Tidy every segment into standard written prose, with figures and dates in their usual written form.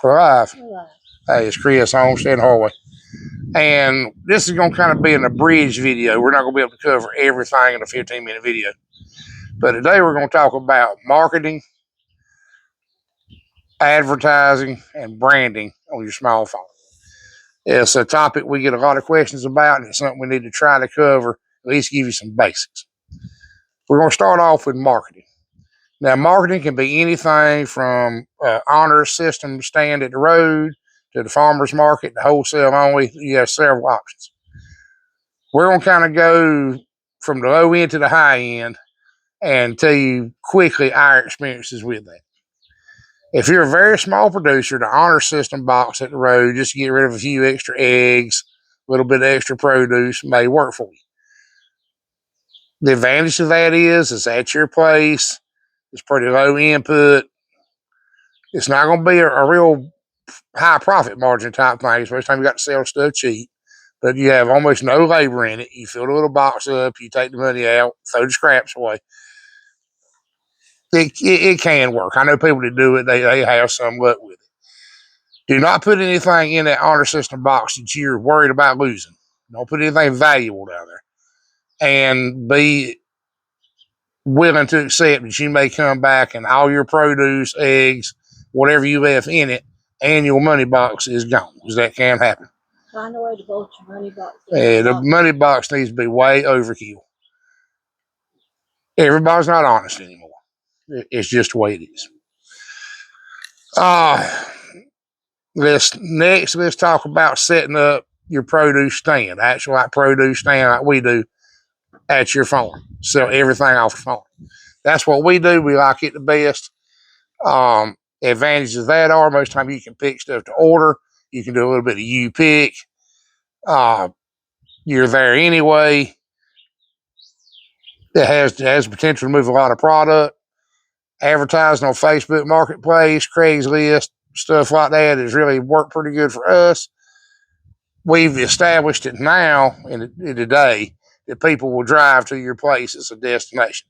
Live. Hey, it's Chris, Homestead Hallway. And this is going to kind of be an abridged video. We're not going to be able to cover everything in a 15-minute video. But today we're going to talk about marketing, advertising, and branding on your small farm. It's a topic we get a lot of questions about, and it's something we need to try to cover, at least give you some basics. We're going to start off with marketing. Now, marketing can be anything from honor system stand at the road to the farmer's market, the wholesale only. You have several options. We're going to kind of go from the low end to the high end and tell you quickly our experiences with that. If you're a very small producer, the honor system box at the road, just to get rid of a few extra eggs, a little bit of extra produce, may work for you. The advantage of that is it's at your place. It's pretty low input. It's not going to be a real high profit margin type thing, especially time you got to sell stuff cheap. But you have almost no labor in it. You fill the little box up, you take the money out, throw the scraps away. It can work. I know people that do it, they have some luck with it. Do not put anything in that honor system box that you're worried about losing. Don't put anything valuable down there. And be willing to accept that you may come back and all your produce, eggs, whatever you left in it, and your money box is gone, because that can happen. Find a way to vote your money box. The money box needs to be way overkill. Everybody's not honest anymore. It's just the way it is. Let's talk about setting up your produce stand, actual like produce stand like we do at your farm. Sell everything off the farm. That's what we do. We like it the best. Advantages of that are most of the time you can pick stuff to order. You can do a little bit of U-pick. You're there anyway. It has the potential to move a lot of product. Advertising on Facebook Marketplace, Craigslist, stuff like that has really worked pretty good for us. We've established it now in today that people will drive to your place as a destination.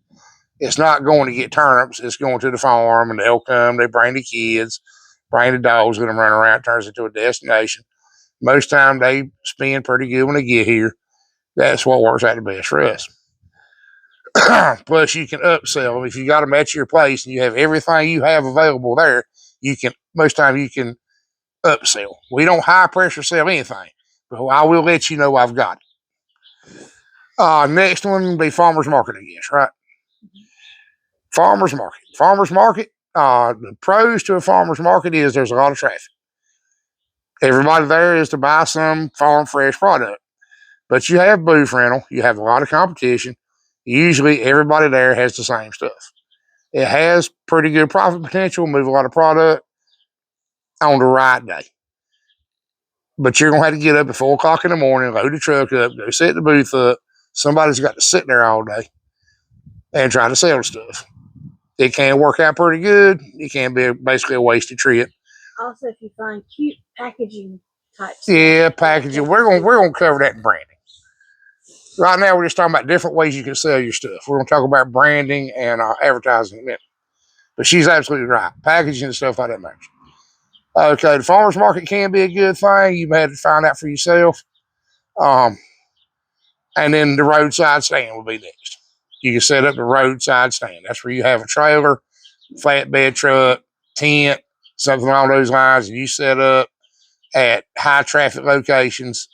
It's not going to get turnips. It's going to the farm, and they'll come. They bring the kids, bring the dogs, let them run around. It turns into a destination. Most time they spend pretty good when they get here. That's what works out the best for us. Plus, you can upsell. If you got them at your place and you have everything you have available there, most time you can upsell. We don't high pressure sell anything, but I will let you know I've got it. Next one will be farmer's market, I guess, right? Farmer's market. Farmer's market, the pros to a farmer's market is there's a lot of traffic. Everybody there is to buy some farm fresh product. But you have booth rental, you have a lot of competition. Usually everybody there has the same stuff. It has pretty good profit potential, move a lot of product on the right day. But you're going to have to get up at 4 o'clock in the morning, load the truck up, go set the booth up. Somebody's got to sit there all day and try to sell stuff. It can work out pretty good. It can be basically a wasted trip. Also, if you find cute packaging types. Yeah, packaging. We're gonna cover that in branding. Right now, we're just talking about different ways you can sell your stuff. We're going to talk about branding and advertising in a minute. But she's absolutely right. Packaging and stuff like that matters. Okay, the farmer's market can be a good thing. You may have to find out for yourself. And then the roadside stand will be next. You can set up the roadside stand. That's where you have a trailer, flatbed truck, tent, something along those lines, and you set up at high traffic locations.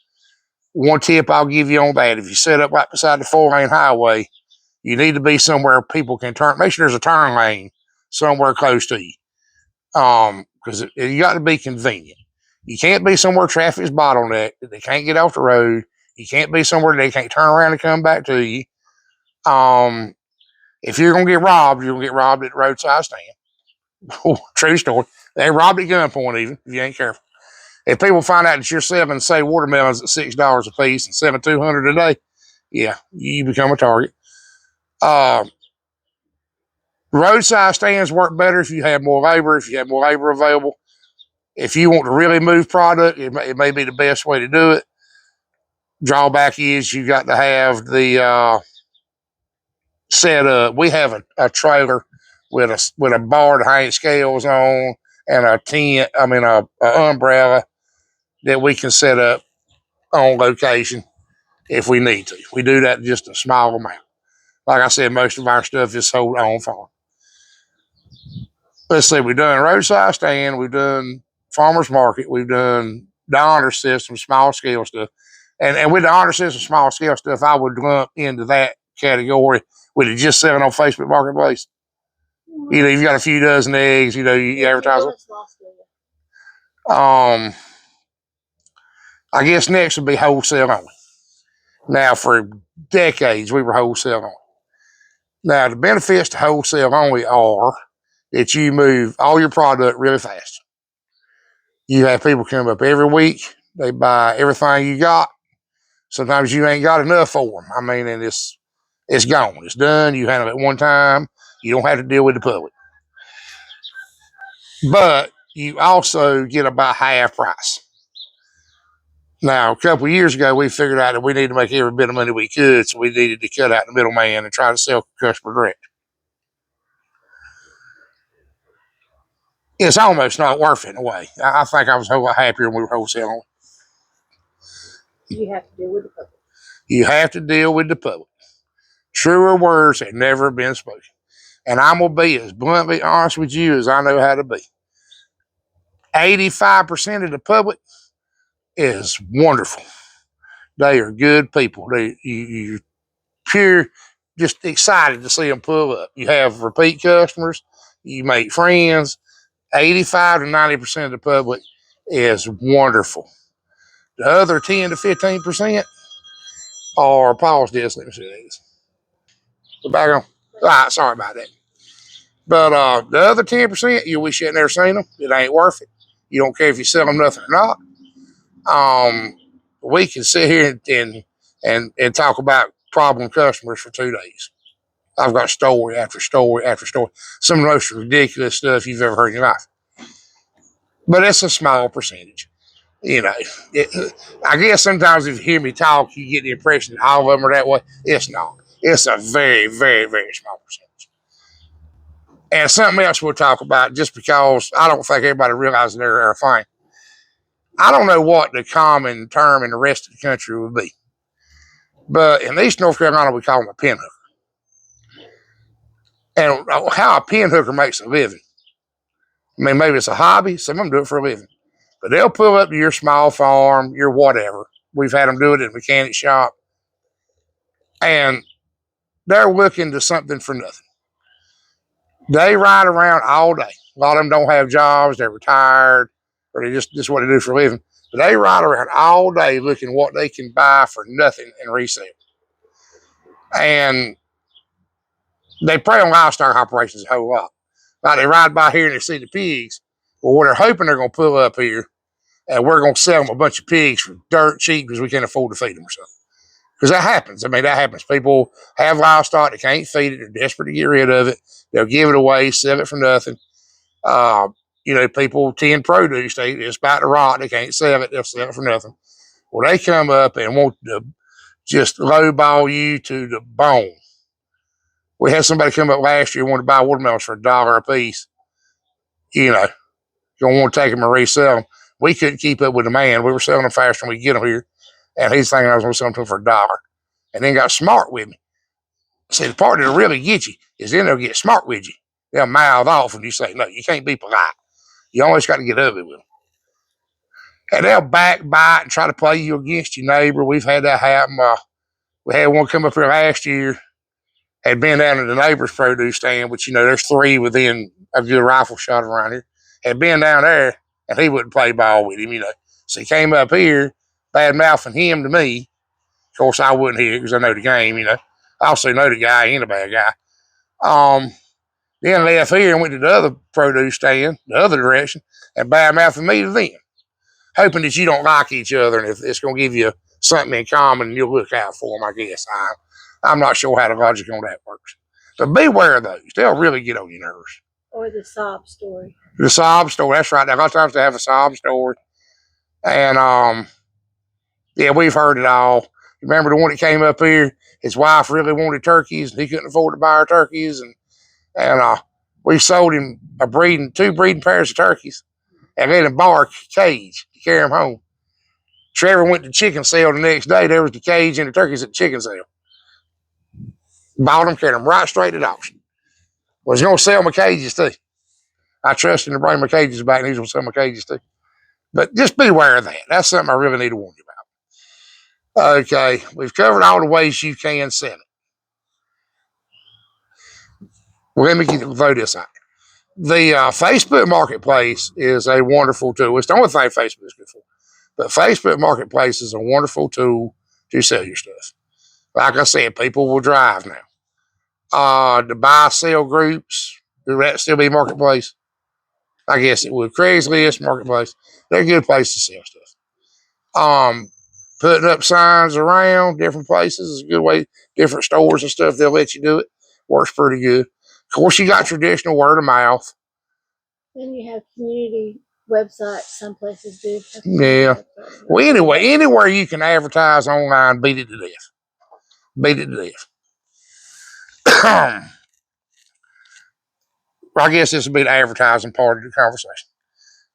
One tip I'll give you on that: if you set up right beside the 4-lane highway, you need to be somewhere people can turn. Make sure there's a turn lane somewhere close to you, because you got to be convenient. You can't be somewhere traffic's bottleneck that they can't get off the road. You can't be somewhere they can't turn around and come back to you. If you're gonna get robbed, you're gonna get robbed at the roadside stand. True story. They robbed at gunpoint even if you ain't careful. If people find out that you're selling, say, watermelons at $6 a piece and selling 200 a day, yeah, you become a target. Roadside stands work better if you have more labor, available. If you want to really move product, it may be the best way to do it. Drawback is you got to have the set up. We have a trailer with a bar to hang scales on and a tent, a umbrella that we can set up on location if we need to. We do that just a small amount. Like I said, most of our stuff is sold on farm. Let's see, we've done roadside stand, we've done farmers market, we've done the honor system, small scale stuff. And with the honor system, small scale stuff, I would lump into that category with it just selling on Facebook Marketplace. You've got a few dozen eggs, you advertise them. I guess next would be wholesale only. Now, for decades, we were wholesale only. Now, the benefits to wholesale only are that you move all your product really fast. You have people come up every week. They buy everything you got. Sometimes you ain't got enough for them. And it's gone. It's done. You handle it one time. You don't have to deal with the public. But you also get about half price. Now, a couple of years ago, we figured out that we needed to make every bit of money we could, so we needed to cut out the middleman and try to sell customer direct. It's almost not worth it in a way. I think I was a whole lot happier when we were wholesaling. You have to deal with the public. You have to deal with the public. Truer words have never been spoken. And I'm going to be as bluntly honest with you as I know how to be. 85% of the public is wonderful. They are good people. You're pure, just excited to see them pull up. You have repeat customers. You make friends. 85 to 90% of the public is wonderful. The other 10 to 15% are pause this. Let me see these. Go back on. All right, sorry about that. But the other 10%, you wish you had never seen them. It ain't worth it. You don't care if you sell them nothing or not. We can sit here and talk about problem customers for 2 days. I've got story after story after story. Some of the most ridiculous stuff you've ever heard in your life. But it's a small percentage. I guess sometimes if you hear me talk, you get the impression that all of them are that way. It's not. It's a very, very, very small percentage. And something else we'll talk about, just because I don't think everybody realizes they're a thing. I don't know what the common term in the rest of the country would be. But in East North Carolina, we call them a pinhooker. And how a pinhooker makes a living. Maybe it's a hobby. Some of them do it for a living. But they'll pull up to your small farm, your whatever. We've had them do it in a mechanic shop. And they're looking to something for nothing. They ride around all day. A lot of them don't have jobs. They're retired. Or they just what they do for a living. But they ride around all day looking what they can buy for nothing and resell. And they prey on livestock operations a whole lot. Like they ride by here and they see the pigs. Well, what they're hoping they're going to pull up here and we're going to sell them a bunch of pigs for dirt cheap because we can't afford to feed them or something. Because that happens. That happens. People have livestock, they can't feed it, they're desperate to get rid of it. They'll give it away, sell it for nothing. People tend produce. It's about to rot, they can't sell it, they'll sell it for nothing. Well, they come up and want to just lowball you to the bone. We had somebody come up last year wanted to buy watermelons for $1 a piece. You don't want to take them and resell them. We couldn't keep up with the man. We were selling them faster than we could get them here. And he's thinking I was going to sell them to him for $1. And then got smart with me. See, the part that'll really get you is then they'll get smart with you. They'll mouth off and you say, no, you can't be polite. You always got to get ugly with them. And they'll backbite and try to play you against your neighbor. We've had that happen. We had one come up here last year, had been down at the neighbor's produce stand, which, there's 3 within a good rifle shot around here. Had been down there, and he wouldn't play ball with him, So he came up here, bad mouthing him to me. Of course, I wouldn't hear it because I know the game, I also know the guy ain't a bad guy. Then left here and went to the other produce stand, the other direction, and bad mouthing me to them, hoping that you don't like each other and if it's going to give you something in common, you'll look out for them, I guess. I'm not sure how the logic on that works. But beware of those. They'll really get on your nerves. Or the sob story. The sob story, that's right. Now, a lot of times they have a sob story. And, we've heard it all. Remember the one that came up here? His wife really wanted turkeys, and he couldn't afford to buy her turkeys. And We sold him two breeding pairs of turkeys, and let him borrow a cage to carry them home. Trevor went to chicken sale the next day. There was the cage and the turkeys at the chicken sale. Bought them, carried them right straight to the auction. Was going to sell my cages too. I trust him to bring my cages back, and he's going to sell my cages too. But just beware of that. That's something I really need to warn you about. Okay, we've covered all the ways you can sell it. Well, let me throw this out. The Facebook Marketplace is a wonderful tool. It's the only thing Facebook is good for. But Facebook Marketplace is a wonderful tool to sell your stuff. Like I said, people will drive now. The buy sell groups, would that still be Marketplace? I guess it would. Craigslist, Marketplace, they're a good place to sell stuff. Putting up signs around different places is a good way. Different stores and stuff, they'll let you do it. Works pretty good. Of course, you got traditional word of mouth. Then you have community websites. Some places do. Yeah. Well, anyway, anywhere you can advertise online, beat it to death. Beat it to death. I guess this will be the advertising part of the conversation.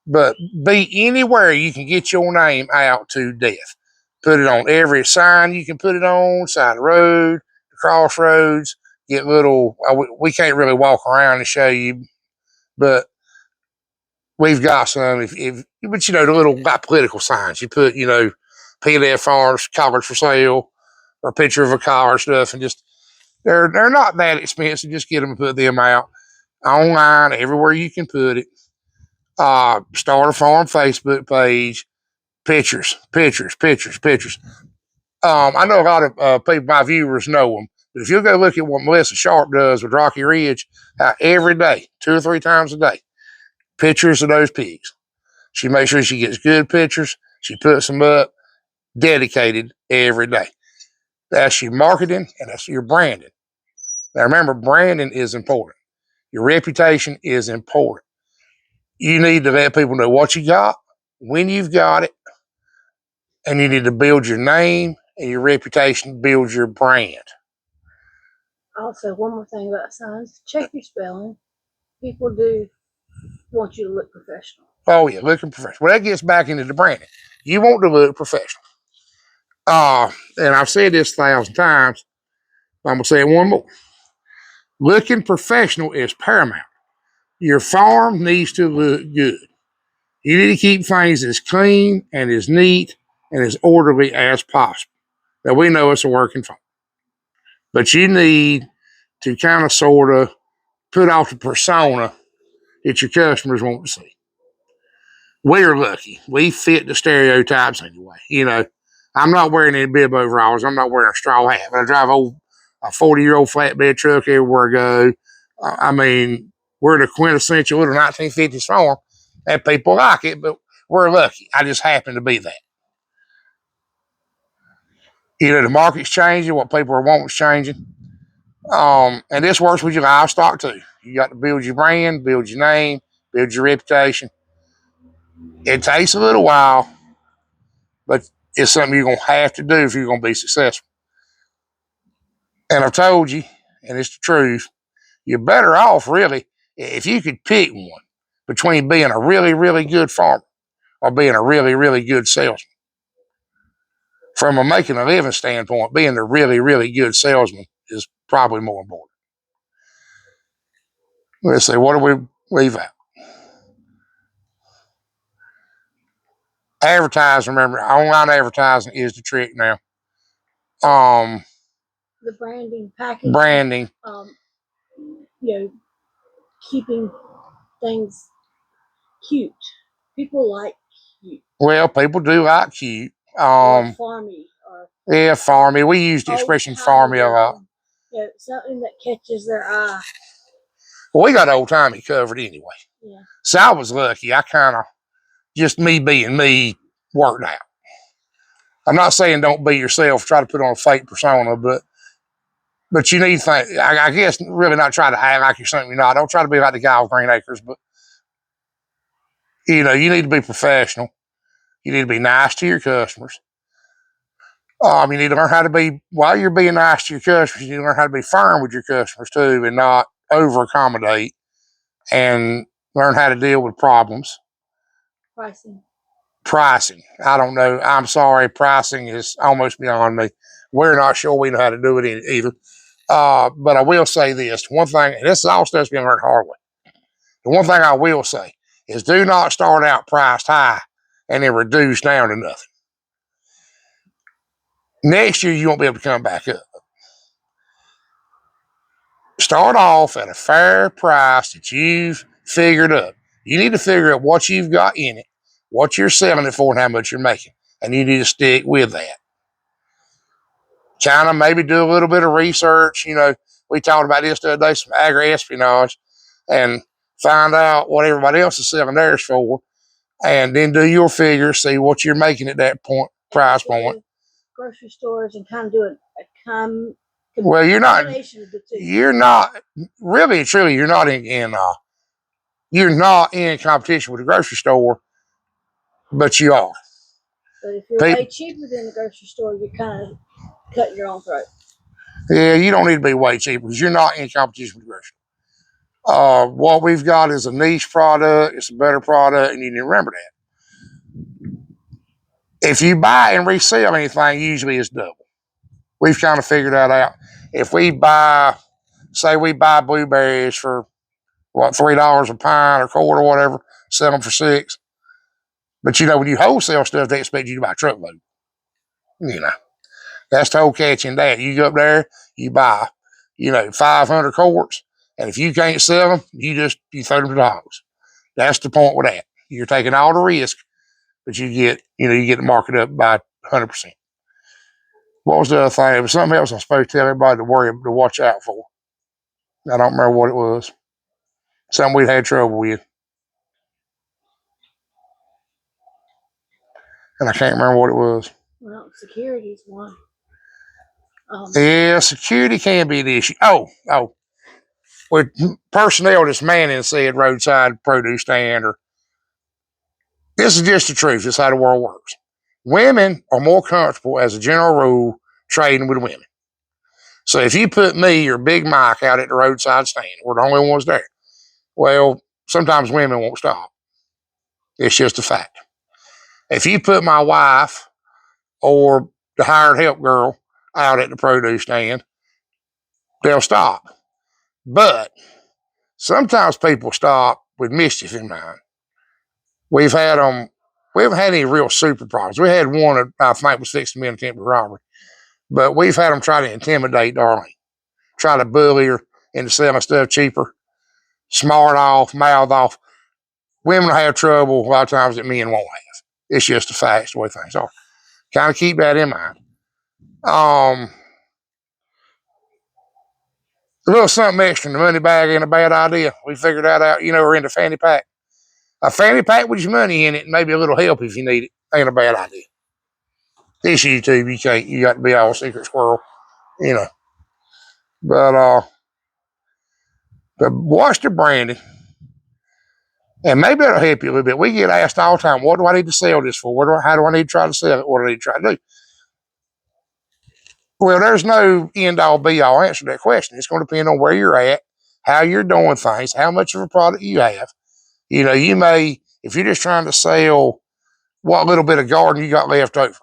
But be anywhere you can get your name out to death. Put it on every sign you can put it on, side of the road, the crossroads. Get little, we can't really walk around and show you, but we've got some. But you know, the little political signs you put, you know, PDF Farms, collars for sale, or a picture of a collar stuff, and just they're not that expensive. Just get them and put them out online everywhere you can put it. Start a farm Facebook page. Pictures. I know a lot of people, my viewers know them. But if you go look at what Melissa Sharp does with Rocky Ridge, every day, 2 or 3 times a day, pictures of those pigs. She makes sure she gets good pictures. She puts them up, dedicated every day. That's your marketing and that's your branding. Now remember, branding is important. Your reputation is important. You need to let people know what you got, when you've got it, and you need to build your name and your reputation, build your brand. Also, one more thing about signs: check your spelling. People do want you to look professional. Oh yeah, looking professional. Well, that gets back into the branding. You want to look professional. And I've said this 1,000 times. I'm gonna say it one more. Looking professional is paramount. Your farm needs to look good. You need to keep things as clean and as neat and as orderly as possible. Now we know it's a working farm, but you need to kind of sort of put off the persona that your customers want to see. We're lucky. We fit the stereotypes anyway. You know, I'm not wearing any bib overalls. I'm not wearing a straw hat. But I drive a 40-year-old flatbed truck everywhere I go. I mean, we're the quintessential little 1950s farm, and people like it, but we're lucky. I just happen to be that. You know, the market's changing. What people are wanting is changing. And this works with your livestock too. You got to build your brand, build your name, build your reputation. It takes a little while, but it's something you're going to have to do if you're going to be successful. And I've told you, and it's the truth, you're better off really if you could pick one between being a really, really good farmer or being a really, really good salesman. From a making a living standpoint, being a really, really good salesman is probably more important. Let's see, what do we leave out? Advertising, remember, online advertising is the trick now. The branding, packaging, Branding. You know, keeping things cute. People like cute. Well, people do like cute. Or farmy. Yeah, farmy. We use the expression farmy a lot. You know, something that catches their eye. Well, we got old timey covered anyway. Yeah. So I was lucky. I kind of, just me being me, worked out. I'm not saying don't be yourself, try to put on a fake persona, but you need to think, I guess, really not try to act like you're something you're not. Don't try to be like the guy with Green Acres, but, you know, you need to be professional. You need to be nice to your customers. You need to learn how to be, while you're being nice to your customers, you need to learn how to be firm with your customers too and not over accommodate. and learn how to deal with problems. Pricing. I don't know. I'm sorry. Pricing is almost beyond me. We're not sure we know how to do it either. But I will say this one thing, and this is all stuff's being learned hard way. The one thing I will say is do not start out priced high and then reduce down to nothing. Next year, you won't be able to come back up. Start off at a fair price that you've figured up. You need to figure out what you've got in it, what you're selling it for, and how much you're making. And you need to stick with that. Kind of maybe do a little bit of research. You know, we talked about this the other day, some agri-espionage, and find out what everybody else is selling theirs for, and then do your figures, see what you're making at that price point. Grocery stores and kind of do a well, you're not really truly you're not you're not in competition with the grocery store, but you are. But if you're way cheaper than the grocery store, you're kind of cutting your own throat. Yeah, you don't need to be way cheaper because you're not in competition with the grocery store. What we've got is a niche product, it's a better product, and you need to remember that. If you buy and resell anything, usually it's double. We've kind of figured that out. If we buy, say we buy blueberries for what, $3 a pint or quart or whatever, sell them for $6. But you know, when you wholesale stuff, they expect you to buy a truckload. You know, that's the whole catch in that. You go up there, you buy, 500 quarts, and if you can't sell them, you throw them to the hogs. That's the point with that. You're taking all the risk, but you get the market up by 100%. What was the other thing? It was something else I'm supposed to tell everybody to watch out for. I don't remember what it was. Something we'd had trouble with. And I can't remember what it was. Well, security's one. Yeah, security can be an issue. With personnel that's manning said roadside produce stand, or this is just the truth. This is how the world works. Women are more comfortable, as a general rule, trading with women. So if you put me or Big Mike out at the roadside stand, we're the only ones there. Well, sometimes women won't stop. It's just a fact. If you put my wife or the hired help girl out at the produce stand, they'll stop. But sometimes people stop with mischief in mind. We haven't had any real super problems. We had one that I think was fixing to be an attempted robbery, but we've had them try to intimidate Darlene, try to bully her into selling stuff cheaper, smart off, mouth off. Women have trouble a lot of times that men won't have. It's just a fact, it's the way things are. Kind of keep that in mind. A little something extra in the money bag ain't a bad idea. We figured that out. We're into fanny pack. A fanny pack with your money in it and maybe a little help if you need it ain't a bad idea. This YouTube, you got to be all secret squirrel, But watch the branding, and maybe it'll help you a little bit. We get asked all the time, what do I need to sell this for? How do I need to try to sell it? What do I need to try to do? Well, there's no end-all, be-all answer to that question. It's going to depend on where you're at, how you're doing things, how much of a product you have. You may, if you're just trying to sell what little bit of garden you got left over,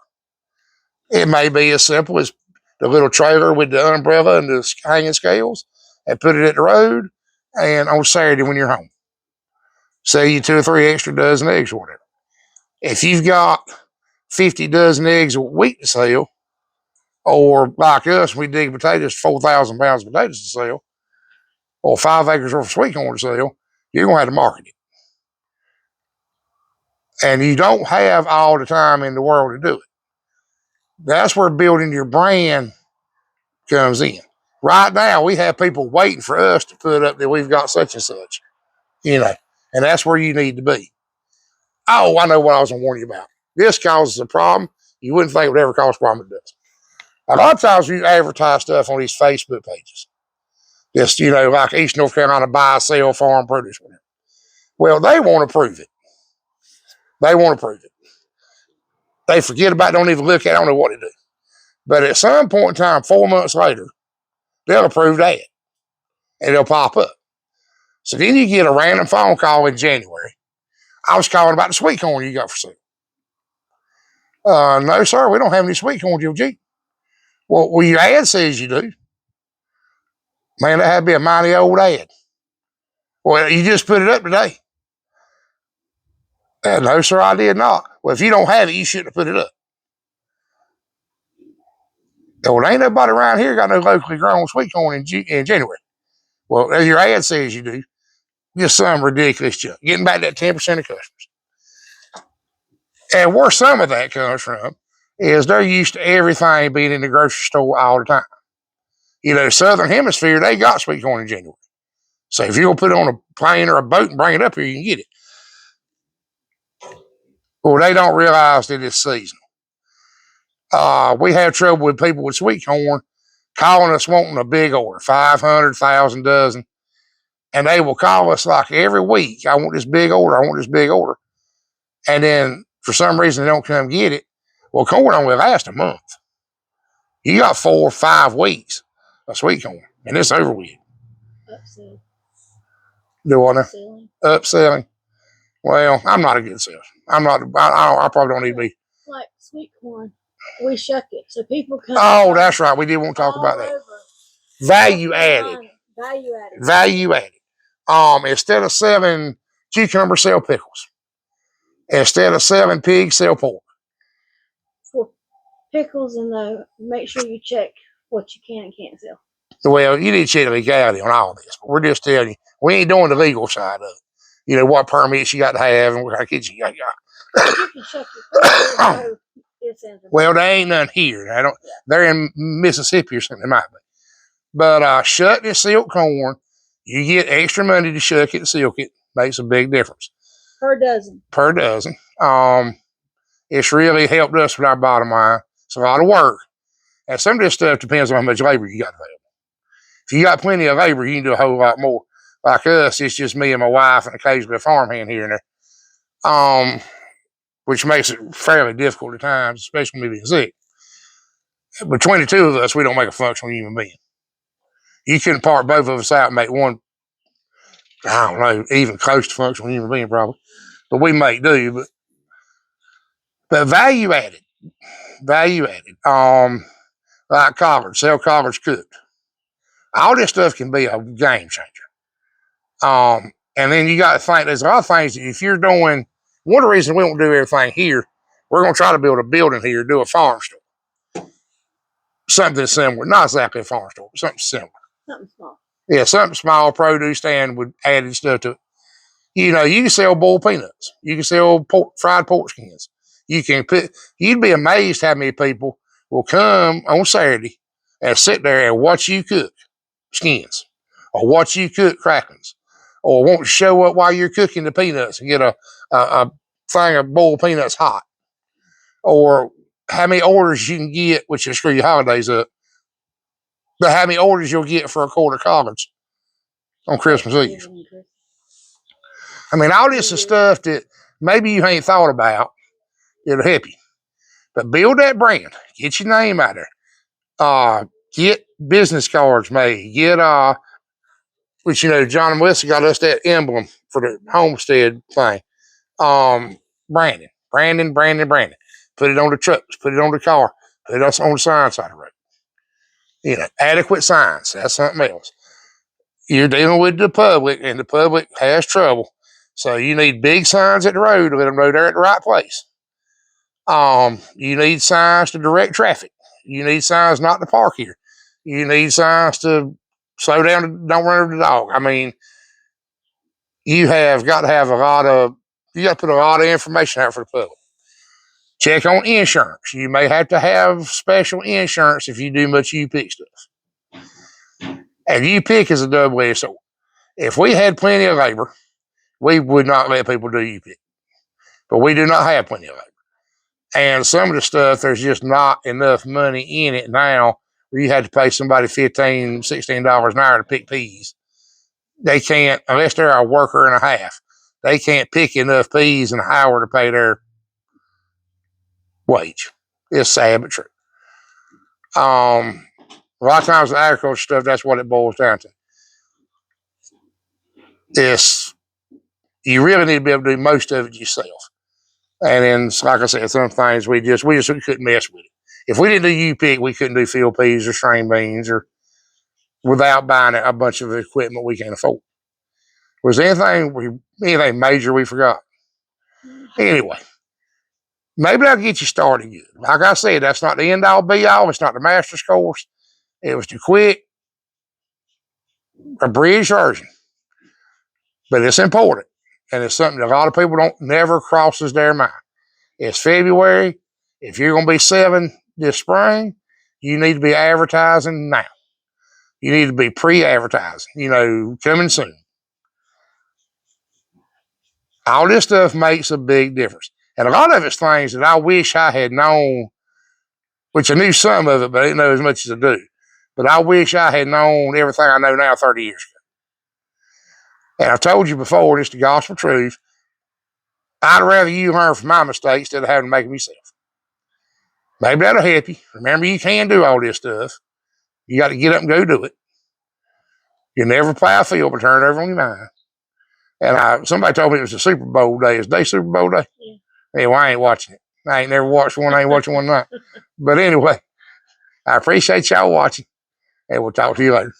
it may be as simple as the little trailer with the umbrella and the hanging scales, and put it at the road, and on Saturday when you're home, sell you 2 or 3 extra dozen eggs or whatever. If you've got 50 dozen eggs a week to sell, or like us, we dig potatoes, 4,000 pounds of potatoes to sell, or 5 acres worth of sweet corn to sell, you're going to have to market it. And you don't have all the time in the world to do it. That's where building your brand comes in. Right now, we have people waiting for us to put up that we've got such and such, and that's where you need to be. Oh, I know what I was going to warn you about. This causes a problem. You wouldn't think it would ever cause a problem. It does. A lot of times we advertise stuff on these Facebook pages. Just, like East North Carolina buy, sell, farm, produce, whatever. Well, they want to prove it. They forget about it, don't even look at it, don't know what to do. But at some point in time, 4 months later, they'll approve that. And it'll pop up. So then you get a random phone call in January. I was calling about the sweet corn you got for sale. No, sir, we don't have any sweet corn, GLG. Well, your ad says you do. Man, that had to be a mighty old ad. Well, you just put it up today. No, sir, I did not. Well, if you don't have it, you shouldn't have put it up. Well, ain't nobody around here got no locally grown sweet corn in January. Well, as your ad says you do. Just some ridiculous junk. Getting back that 10% of customers. And where some of that comes from is they're used to everything being in the grocery store all the time. You know, Southern Hemisphere, they got sweet corn in January. So if you're going to put it on a plane or a boat and bring it up here, you can get it. Well, they don't realize that it's seasonal. We have trouble with people with sweet corn calling us wanting a big order, 500, 1,000 dozen. And they will call us like every week, I want this big order, I want this big order. And then for some reason they don't come get it. Well, corn only lasts a month. You got 4 or 5 weeks of sweet corn, and it's over with. Upselling. Do I know? Upselling. Upselling. Well, I'm not a good salesman. I'm not. I probably don't need to be. Like sweet corn, we shuck it so people come. Oh, that's right. We did want to talk about that. Value added. Value added. Value added. Instead of selling cucumber, sell pickles. Instead of selling pig, sell pork. For pickles and make sure you check what you can and can't sell. Well, you need to check the legality on all this, but we're just telling you, we ain't doing the legal side of it. You know, what permits you got to have and what kind of kitchen you got. You can check your Well, they ain't none here. They're in Mississippi or something, they might be. But shuck this silk corn, you get extra money to shuck it and silk it. Makes a big difference. Per dozen. Per dozen. It's really helped us with our bottom line. It's a lot of work. And some of this stuff depends on how much labor you got available. If you got plenty of labor, you can do a whole lot more. Like us, it's just me and my wife and occasionally a farmhand here and there. Which makes it fairly difficult at times, especially when we being sick. Between the two of us, we don't make a functional human being. You couldn't part both of us out and make one, I don't know, even close to functional human being probably. But we may do, but value added. Value added. Like collards, sell collards cooked. All this stuff can be a game changer. And then you got to think there's a lot of things that if you're doing, one of the reasons we don't do everything here, we're going to try to build a building here, do a farm store. Something similar, not exactly a farm store, but something similar. Something small. Yeah, something small, produce stand with added stuff to it. You know, you can sell boiled peanuts. You can sell fried pork skins. You'd be amazed how many people will come on Saturday and sit there and watch you cook skins or watch you cook crackers or want to show up while you're cooking the peanuts and get a thing of boiled peanuts hot. Or how many orders you can get, which will screw your holidays up, but how many orders you'll get for a quart of collards on Christmas Eve. I mean, all this is stuff that maybe you ain't thought about. It'll help you. But build that brand. Get your name out there. Get business cards made. Get, which, you know, John and Melissa got us that emblem for the homestead thing. Branding. Put it on the trucks. Put it on the car. Put it on the sign side of the road. You know, adequate signs. That's something else. You're dealing with the public, and the public has trouble. So you need big signs at the road to let them know they're at the right place. You need signs to direct traffic. You need signs not to park here. You need signs to slow down and don't run over the dog. I mean, you have got to have you got to put a lot of information out for the public. Check on insurance. You may have to have special insurance if you do much U-Pick stuff. And U-Pick is a double-edged sword. If we had plenty of labor, we would not let people do U-Pick. But we do not have plenty of labor. And some of the stuff, there's just not enough money in it now where you had to pay somebody $15, $16 an hour to pick peas. They can't, unless they're a worker and a half, they can't pick enough peas in an hour to pay their wage. It's sad but true. A lot of times the agriculture stuff, that's what it boils down to. It's, you really need to be able to do most of it yourself. And then, like I said, some things we just couldn't mess with it. If we didn't do U-pick, we couldn't do field peas or string beans or without buying a bunch of equipment we can't afford. Was there anything major we forgot? Anyway, maybe that'll get you started good. Like I said, that's not the end all be all. It's not the master's course. It was too quick, a bridge version. But it's important. And it's something that a lot of people never crosses their mind. It's February. If you're going to be 7 this spring, you need to be advertising now. You need to be pre-advertising, coming soon. All this stuff makes a big difference. And a lot of it's things that I wish I had known, which I knew some of it, but I didn't know as much as I do. But I wish I had known everything I know now 30 years ago. And I've told you before, it's the gospel truth. I'd rather you learn from my mistakes instead of having to make them yourself. Maybe that'll help you. Remember, you can do all this stuff. You got to get up and go do it. You never plow a field but turn it over on your mind. And somebody told me it was a Super Bowl day. Is today Super Bowl day? Yeah. Anyway, I ain't watching it. I ain't never watched one. I ain't watching one night. But anyway, I appreciate y'all watching, and we'll talk to you later.